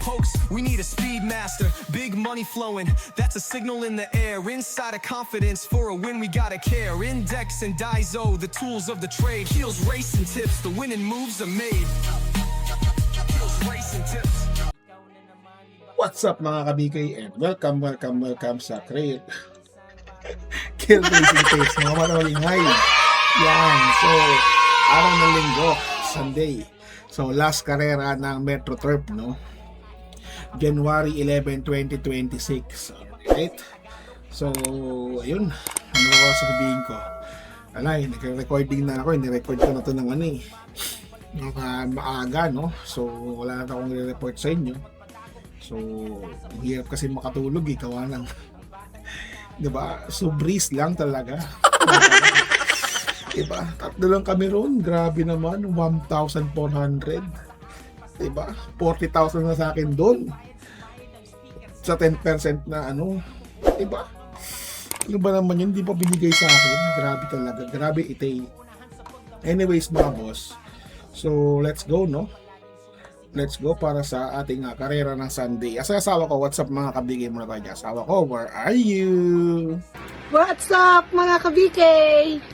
pokes, we need a speed master. Big money flowing, that's a signal in the air. Inside of confidence, for a win we gotta care. Index and Daiso, the tools of the trade. Heels, racing tips, the winning moves are made. Heels, racing tips. What's up mga kabikay and welcome sa Kill Racing Tips, mga matalinghay. Yan, so araw ng linggo, Sunday. So last karera ng Metro Turf, no? January 11, 2026. Alright? So, ayun. Ano ba sasabihin ko? Alay, nagre-recording na ako. Hindi-record ko na ito ng maaga, no? So, wala na akong nire-report sa inyo. So, hirap kasi makatulog, gawa ng diba? So, breeze lang talaga. Diba? Tatlo lang kami ron. Grabe naman. 1,400. Diba? 40,000 na sa akin doon. Sa 10% na Diba? Ano ba naman yun? Hindi pa binigay sa akin. Grabe talaga. Grabe itay. Anyways mga boss. So, let's go, no? Let's go para sa ating karera ng Sunday. Asawa ko, what's up mga kabigay muna tayo. Asawa ko, where are you? What's up mga kabikay?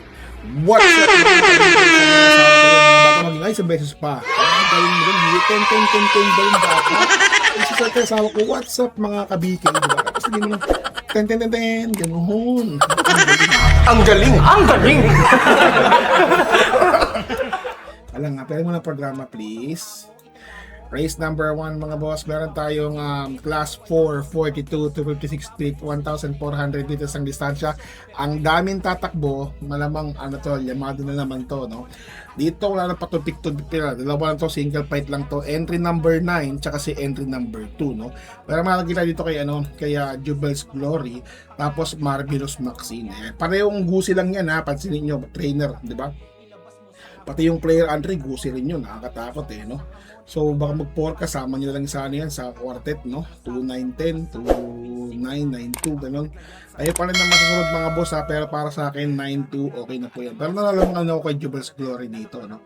What's up mga kabigay? Mga bata maging ay isang beses pa. Galing mo rin, ten ba yung bata? Isa sa asawa ko, what's up mga kabigay? Diba? Tapos hindi mo lang, ten, ganoon. Ang galing! Alam nga, pwede mo na programa please. Race number 1 mga boss, meron tayong class 4, 42 to 56 feet, 1,400 meters ang distansya. Ang daming tatakbo, malamang Yamado na naman to, no? Dito wala na patutik-tutik na, dalawa lang to, single fight lang to. Entry number 9, tsaka si entry number 2, no? Pero makikita dito kay Jubel's Glory, tapos Marvelous Maxine. Parehong gusi lang yan ha, pansinin nyo, trainer, di ba? Pati yung player Andre, gusi rin yun, nakakatakot no? So baka mag-4 kasama nyo lang yan sa quartet, no? 2-9-10, 2-9-9-2, gano'n. Ayun pa rin na masusunod mga boss ha, pero para sa akin 9-2, okay na po yan. Pero nalalaman ako kay Jubel's Glory dito, no?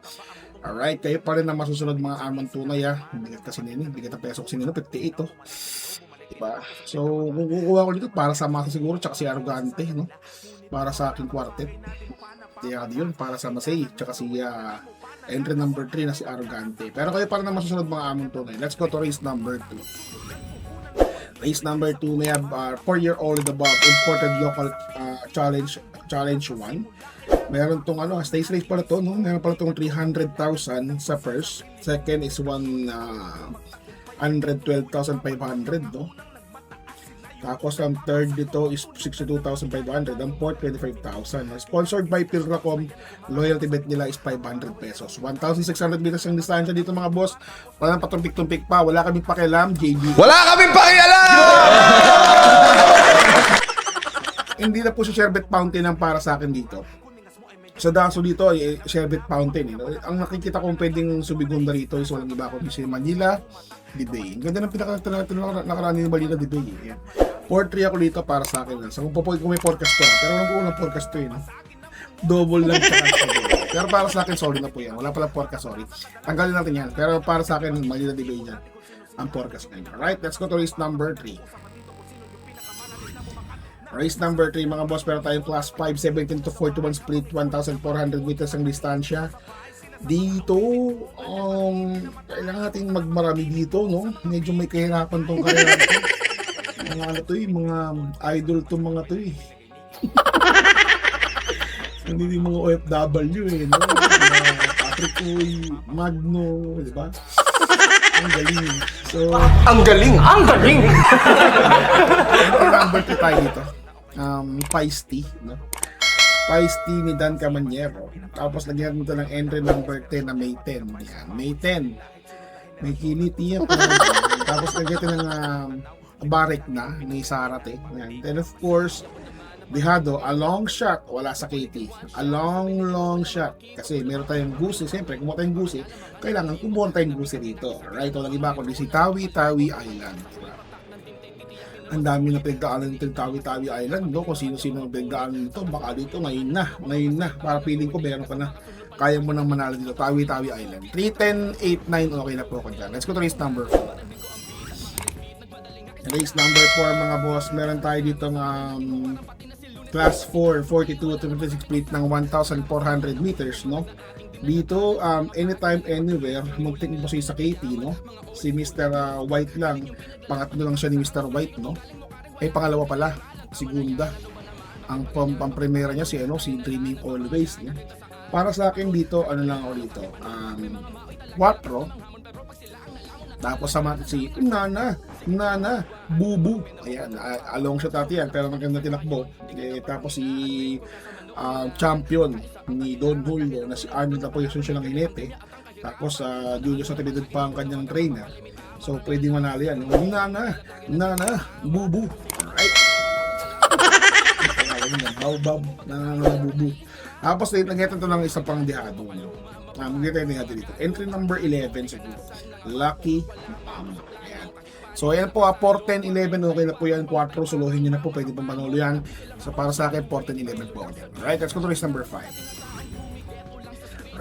Alright, kayo pa rin na masusunod mga amang tunay ha. Bigat kasi nini, bigat na peso kasi nino, 58 diba? So kung kukuha ko dito para sa Masa siguro, tsaka si Arrogante, no? Para sa aking quartet. Kaya yun, para sa Masay, tsaka si entry number 3 na si Arrogante. Pero kayo para na masusunod mga among tunay. Let's go to race number 2. Race number 2 may have 4-year-old and above imported local challenge 1. Meron tong stage race pala to, no? Meron pala tong 300,000 sa first. Second is 112,500, no? Tapos ang third dito is 62,500. Ang fourth, 25,000. Sponsored by Pilracom. Loyalty bet nila is 500 pesos. 1,600 meters ang distansya dito mga boss. Walang patumpik-tumpik pa. Wala kaming pakialam, JB. Wala kaming pakialam! Hindi na po si Sherbet Fountain ang para sa akin dito. Sa daso dito ay Sherbet Fountain. Ang nakikita kong pwedeng subigunda rito is walang iba kundi si Manila Debay. Ang ganda ng nakaraan ni Manila Debay. 4-3 ako dito para sa akin. So kung may forecast to, pero walang po unang forecast to double lang sa pero para sa akin solid na po yan. Wala pala forecast, sorry. Tanggalin natin yan. Pero para sa akin Manila Debay yan ang forecast na yun. Alright, let's go to race number 3. Race number 3 mga boss, pero tayong class 5, 17 to 41 split, 1,400 meters ang distansya. Dito, kailangan natin magmarami dito, no? Medyo may kahirapan tong karera ito. Mga mga idol tong mga to Hindi mga OFW no? Patrick Uy, Magno, di ba? Ang galing. So, Ang galing! number 2 tayo dito. Feisty, no? Feisty ni Dan Camanyero. Tapos lagyan mo ito ng entry number 10 na May 10. Yan, May 10. May kiliti yan. Tapos lagyan ito ng Barek na ni Sarate. Yan. Then of course, Dihado, a long shot, wala sa KT. A long shot. Kasi meron tayong gusi. Siyempre, kumuha tayong gusi, kailangan kumuha tayong gusi dito. Right? Walang iba kundi si Tawi Island. Diba? Ang dami na pinagdaanan ng Tawi Island, no? Kung sino-sino ang pinagdaanan nito, baka dito ngayon na. Para feeling ko meron ka na. Kaya mo nang manalo dito, Tawi Island. 3-10-8-9, okay na po ako dyan. Let's go to race number 4. Race number 4 mga boss, meron tayo dito ng class 4, 42 to 56 split ng 1,400 meters, no? Dito, anytime, anywhere, muntik mo siya sa KT, no? Si Mr. White lang, pangatlo lang siya ni Mr. White, no? Pangalawa pala, si Gunda. Ang pang-primera niya, si Dreaming Always, no? Para sa akin dito, ano lang ako dito, 4, tapos sama si Nana, Bubu. Ayan, along siya dati yan, pero maganda tinakbo. Tapos si champion ni Don Julio na si Arnold na position siya ng Hinete. Tapos Julio sa tinidad pa ang kanyang trainer. So pwede manalo yan. Nana, Bubu. Alright. Baobab, Bubu. Tapos nag-get ito ng isang pang dihado. Mag-get natin dito. Entry number 11 siguro. Lucky Ayan. So ayan po, 4, 10, 11, okay na po yan. 4, suluhin nyo na po, pwede pong manalo yan. So para sa akin, 4, 10, 11 po. Alright, let's go to race number 5.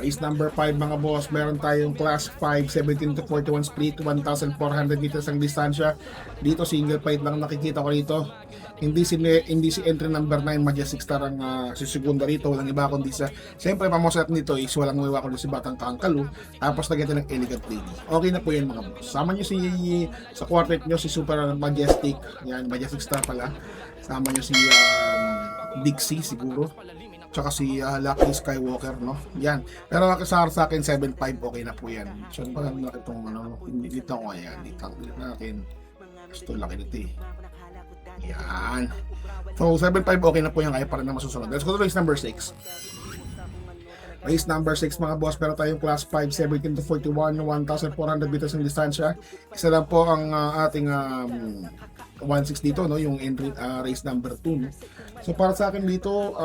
Race number 5 mga boss, meron tayong class 5, 17 to 41 split, 1,400 meters ang distansya. Dito single fight lang nakikita ko dito. Hindi si entry number 9 Majestic Star ang sisigunda rito, walang iba kundi sa siyempre pamoset nito is walang iba kundi si Batang Tangkalu, tapos lagyan ng Elegant Lady. Okay na po yan mga boss. Sama nyo sa quartet nyo si Super Majestic, yan Majestic Star pala. Sama nyo si Dixie siguro, tsaka si Lucky Skywalker, no? Yan. Pero sa akin 7.5 okay na po yan. So parang itong dito ko yan, dito natin. Gusto laki nito eh. Yan. So 7.5 okay na po yan, kaya pa rin na masusunod. Let's go to race number 6. Race number 6 mga boss, pero tayong class 5, 17 to 41, 1,400 meters ng distansya. Isa lang po ang ating 1.6 dito, no? Yung entry race number 2, no? So para sa akin dito,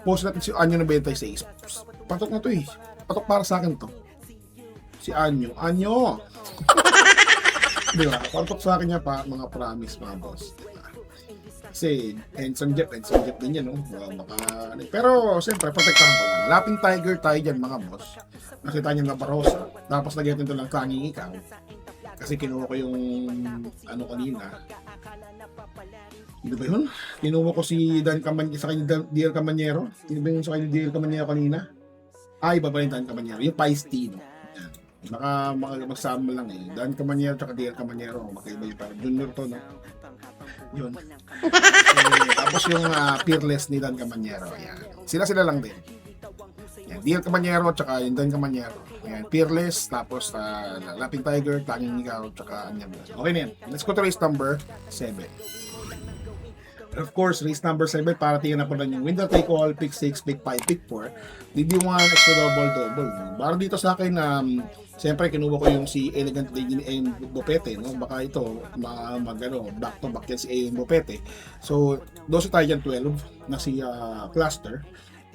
post natin si Anyo 96. Patok na to eh. Patok para sa akin to. Si Anyo. Diba? Patok sa akin niya pa, mga promise mga boss. Kasi handsome Jeff din yan, no? Pero siyempre, protektahan ko lang. Laping Tiger tayo dyan mga boss. Nakita niya nga Barossa. Tapos lagyan ito lang Tanging Ikaw. Kasi kinuha ko yung kanina. Hindi ba yun? Kinuha ko si Dan Camanyero sa kanya Diel Camanyero. Hindi ba yun sa kanya Diel Camanyero kanina? Ay, iba ba yung Dan Camanyero? Yung Paiste, no? Yan. Baka magsama lang eh. Dan Camanyero at Diel Camanyero. Magkaiba yung parang junior to, no? Yun. Tapos yung Fearless ni Dan Camanyero. Yan. Sila lang din. Yan. Diel Camanyero at saka yung Dan Camanyero. Yan. Fearless. Tapos Laping Tiger, Tanging Ikaw, at saka Anyam. Okay na yan. Let's go to race number 7. Of course, race number 7, para tingnan na po lang yung winner take all, pick 6, pick 5, pick 4. Hindi mo extra double. Para dito sa akin, siyempre kinuha ko yung si Elegant Lady and Bopete, no? Baka ito, back to back yan si A and Bopete. So, 12 tayo dyan, 12, na si Cluster.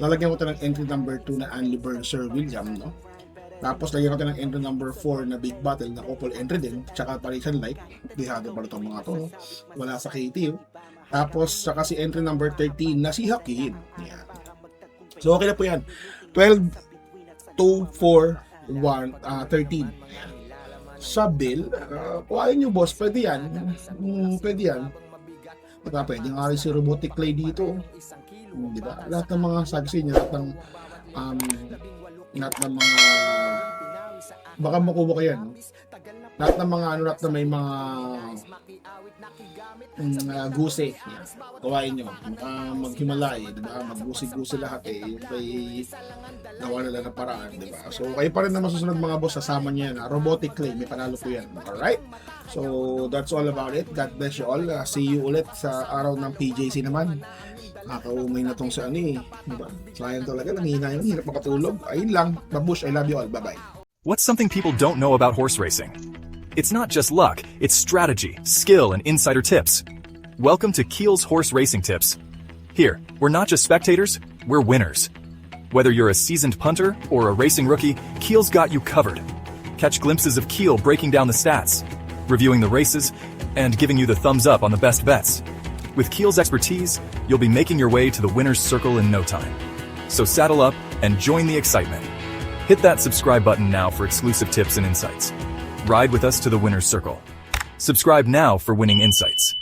Lalagyan ko ito ng entry number 2 na Anli Burn Sir William, no? Tapos lagyan ko ito ng entry number 4 na Big Battle na couple entry din, tsaka Parisian Light. Dihado pa itong mga to, no? Wala sa KT, Tapos, saka si entry number 13 na si Hakim. Yan. So, okay na po yan. 12, 2, 4, 1, 13. Sa bill, kung ayaw nyo boss, pwede yan. Pwede yan. Pwede nga rin si Robotic Clay dito. Diba? Lahat ng mga sagsi niya, lahat ng mga baka makuha ko yan. Lahat ng mga lahat na may mga guse. Gawain nyo. Maghimalay, diba? Maggusi-gusi lahat eh. Yung kay gawa nila ng paraan, diba? So, kayo pa rin na masusunod mga boss, sasama nyo yan. Robotic Clay, may panalo po yan. Alright? So, that's all about it. God bless you all. See you ulit sa araw ng PJC naman. Nakaumay na tong sa diba? Sayang talaga, nanghihina yung hirap makatulog. Ayun lang. Babush, I love you all. Bye-bye. What's something people don't know about horse racing? It's not just luck, it's strategy, skill, and insider tips. Welcome to Keel's Horse Racing Tips. Here, we're not just spectators, we're winners. Whether you're a seasoned punter or a racing rookie, Keel's got you covered. Catch glimpses of Keel breaking down the stats, reviewing the races, and giving you the thumbs up on the best bets. With Keel's expertise, you'll be making your way to the winner's circle in no time. So saddle up and join the excitement. Hit that subscribe button now for exclusive tips and insights. Ride with us to the winner's circle. Subscribe now for winning insights.